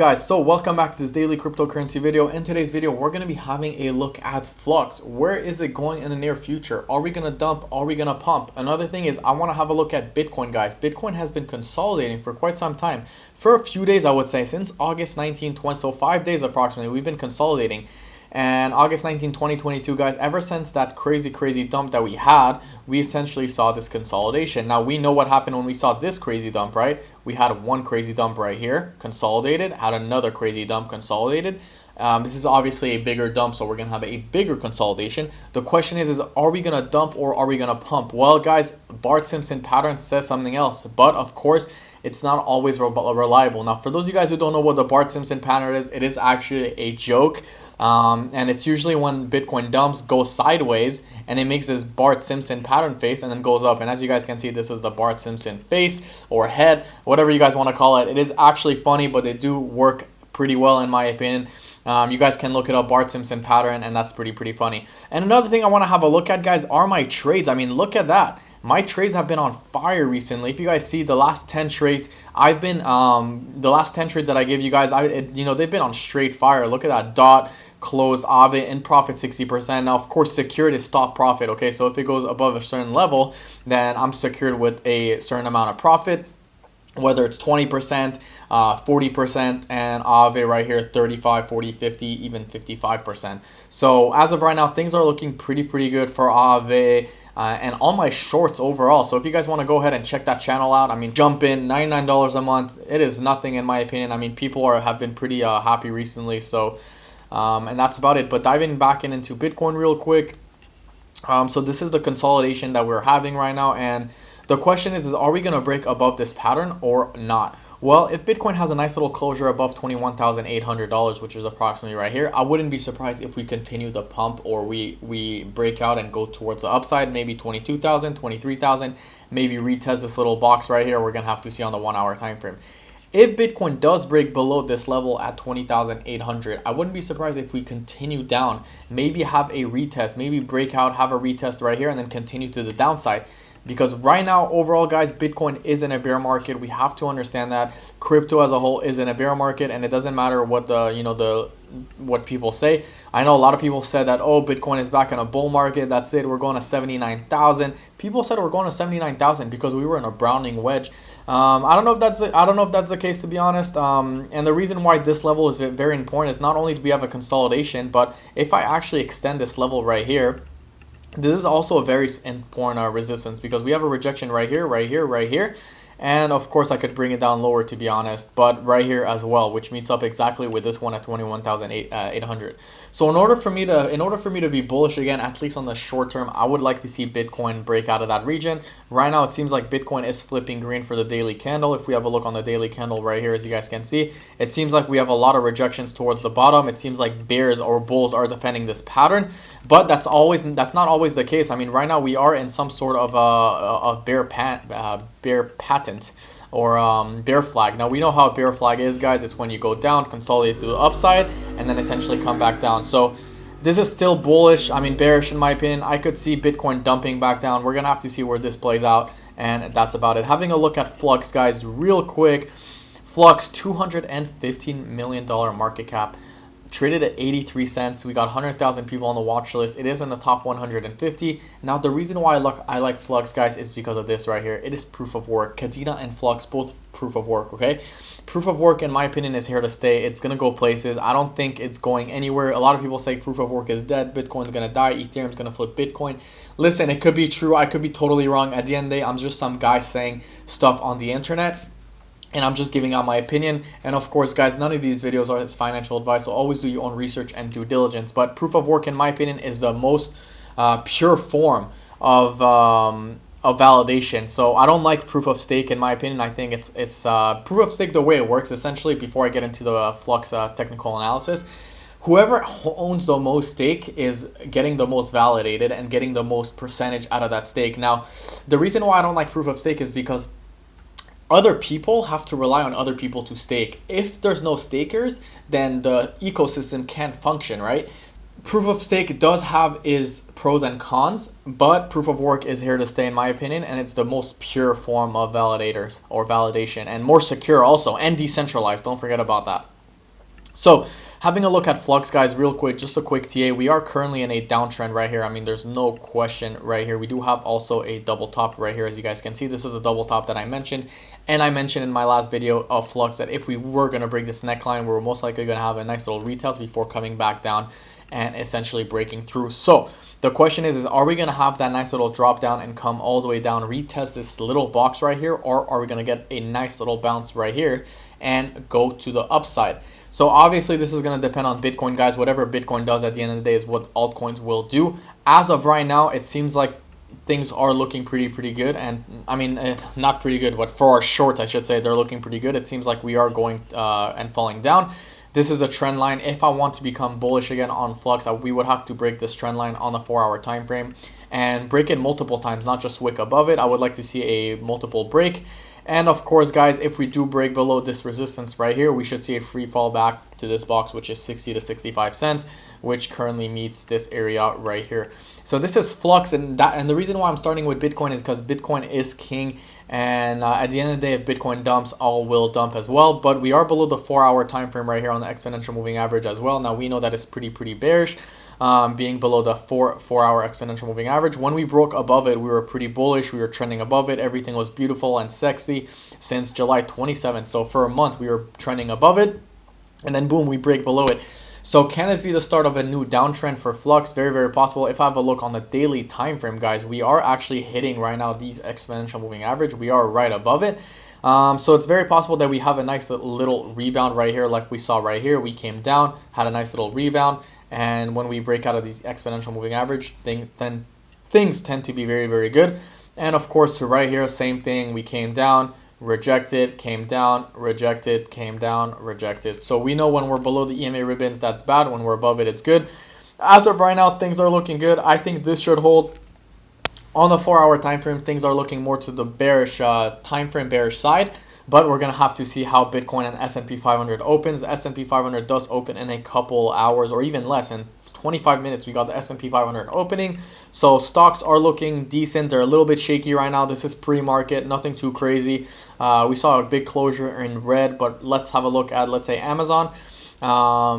guys? So welcome back to this daily cryptocurrency video. In today's video, we're going to be having a look at Flux. Where is it going in the near future? Are we going to dump? Are we going to pump? Another thing is I want to have a look at Bitcoin, guys. Bitcoin has been consolidating for quite some time. For a few days, I would say, since August 19, 20, so 5 days approximately, we've been consolidating. And August 19, 2022, guys, ever since that crazy dump that we had, we essentially saw this consolidation. Now, we know what happened when we saw this crazy dump, right? We had one crazy dump right here, consolidated, had another crazy dump, consolidated. This is obviously a bigger dump, so we're going to have a bigger consolidation. The question is are we going to dump or are we going to pump? Well, guys, Bart Simpson pattern says something else, but of course, it's not always reliable. Now, for those of you guys who don't know what the Bart Simpson pattern is, it is actually a joke. And it's usually when Bitcoin dumps, goes sideways, and it makes this Bart Simpson pattern face and then goes up. And as you guys can see, this is the Bart Simpson face or head, whatever you guys want to call it. It is actually funny, but they do work pretty well in my opinion. You guys can look it up, Bart Simpson pattern, and that's pretty funny. And another thing I want to have a look at, guys, are my trades. I mean, look at that. My trades have been on fire recently. If you guys see the last 10 trades, I've been the last 10 trades that I give you guys, they've been on straight fire. Look at that dot. Close Aave in profit 60%. Now, of course, secured is stop profit. Okay, so if it goes above a certain level, then I'm secured with a certain amount of profit, whether it's 20%, 40%, and Aave right here 35, 40, 50, even 55%. So as of right now, things are looking pretty good for Aave. And all my shorts overall. So if you guys want to go ahead and check that channel out, I mean, jump in, $99 a month. It is nothing in my opinion. I mean, people have been pretty happy recently. So. And that's about it. But diving back into Bitcoin real quick. So this is the consolidation that we're having right now. And the question is are we going to break above this pattern or not? Well, if Bitcoin has a nice little closure above $21,800, which is approximately right here, I wouldn't be surprised if we continue the pump or we break out and go towards the upside, maybe 22,000, 23,000, maybe retest this little box right here. We're going to have to see on the 1 hour time frame. If Bitcoin does break below this level at 20,800, I wouldn't be surprised if we continue down, maybe have a retest, maybe break out, have a retest right here, and then continue to the downside. Because right now, overall, guys, Bitcoin is in a bear market. We have to understand that crypto as a whole is in a bear market, and it doesn't matter what what people say. I know a lot of people said that, oh, Bitcoin is back in a bull market. That's it. We're going to 79,000. People said we're going to 79,000 because we were in a Browning wedge. I don't know if that's the case, to be honest. And the reason why this level is very important is not only do we have a consolidation, but if I actually extend this level right here, this is also a very important resistance because we have a rejection right here. And of course, I could bring it down lower, to be honest, but right here as well, which meets up exactly with this one at 21,800. So in order for me to be bullish again, at least on the short term, I would like to see Bitcoin break out of that region. Right now, it seems like Bitcoin is flipping green for the daily candle. If we have a look on the daily candle right here, as you guys can see, it seems like we have a lot of rejections towards the bottom. It seems like bears or bulls are defending this pattern, but that's not always the case. I mean, right now we are in some sort of a bear patent or bear flag. Now we know how a bear flag is, guys. It's when you go down, consolidate to the upside, and then essentially come back down. So this is still bullish. I mean, bearish in my opinion. I could see Bitcoin dumping back down. We're gonna have to see where this plays out, and that's about it. Having a look at Flux, guys, real quick. Flux, $215 million market cap. Traded at 83 cents. We got 100,000 people on the watch list. It is in the top 150. Now, the reason why I like Flux, guys, is because of this right here. It is proof of work. Kadena and Flux, both proof of work, okay? Proof of work, in my opinion, is here to stay. It's going to go places. I don't think it's going anywhere. A lot of people say proof of work is dead. Bitcoin's going to die. Ethereum's going to flip Bitcoin. Listen, it could be true. I could be totally wrong. At the end of the day, I'm just some guy saying stuff on the internet. And I'm just giving out my opinion. And of course, guys, none of these videos are financial advice. So always do your own research and due diligence. But proof of work, in my opinion, is the most pure form of validation. So I don't like proof of stake, in my opinion. I think it's proof of stake the way it works, essentially, before I get into the Flux technical analysis. Whoever owns the most stake is getting the most validated and getting the most percentage out of that stake. Now, the reason why I don't like proof of stake is because other people have to rely on other people to stake. If there's no stakers, then the ecosystem can't function, right? Proof of stake does have its pros and cons, but proof of work is here to stay, in my opinion, and it's the most pure form of validators or validation, and more secure also, and decentralized. Don't forget about that. So having a look at Flux, guys, real quick, just a quick TA. We are currently in a downtrend right here. I mean, there's no question right here. We do have also a double top right here. As you guys can see, this is a double top that I mentioned. And I mentioned in my last video of Flux that if we were going to break this neckline, we're most likely going to have a nice little retest before coming back down and essentially breaking through. So the question is are we going to have that nice little drop down and come all the way down, retest this little box right here, or are we going to get a nice little bounce right here and go to the upside? So obviously this is going to depend on Bitcoin, guys. Whatever Bitcoin does at the end of the day is what altcoins will do. As of right now, it seems like things are looking pretty good. And I mean, not pretty good, but for our shorts, I should say, they're looking pretty good. It seems like we are going and falling down. This is a trend line. If I want to become bullish again on Flux, we would have to break this trend line on the 4-hour time frame and break it multiple times, not just wick above it. I would like to see a multiple break. And of course, guys, if we do break below this resistance right here, we should see a free fall back to this box, which is 60 to 65 cents, which currently meets this area right here. So this is Flux, and the reason why I'm starting with Bitcoin is because Bitcoin is king. And at the end of the day, if Bitcoin dumps, all will dump as well. But we are below the 4-hour time frame right here on the exponential moving average as well. Now we know that it's pretty bearish. Being below the four-hour exponential moving average. When we broke above it, we were pretty bullish. We were trending above it. Everything was beautiful and sexy since July 27th. So for a month, we were trending above it, and then boom, we break below it. So can this be the start of a new downtrend for Flux? Very possible. If I have a look on the daily time frame, guys, we are actually hitting right now these exponential moving average. We are right above it. So it's very possible that we have a nice little rebound right here, like we saw right here. We came down, had a nice little rebound. And when we break out of these exponential moving average, then things tend to be very good. And of course, right here, same thing. We came down, rejected, came down, rejected, came down, rejected. So we know when we're below the EMA ribbons, that's bad. When we're above it, it's good. As of right now, things are looking good. I think this should hold. On the 4-hour time frame, things are looking more to the bearish time frame, bearish side. But we're going to have to see how Bitcoin and S&P 500 opens. The S&P 500 does open in a couple hours or even less. In 25 minutes, we got the S&P 500 opening. So stocks are looking decent. They're a little bit shaky right now. This is pre-market, nothing too crazy. We saw a big closure in red, but let's have a look at, let's say, Amazon.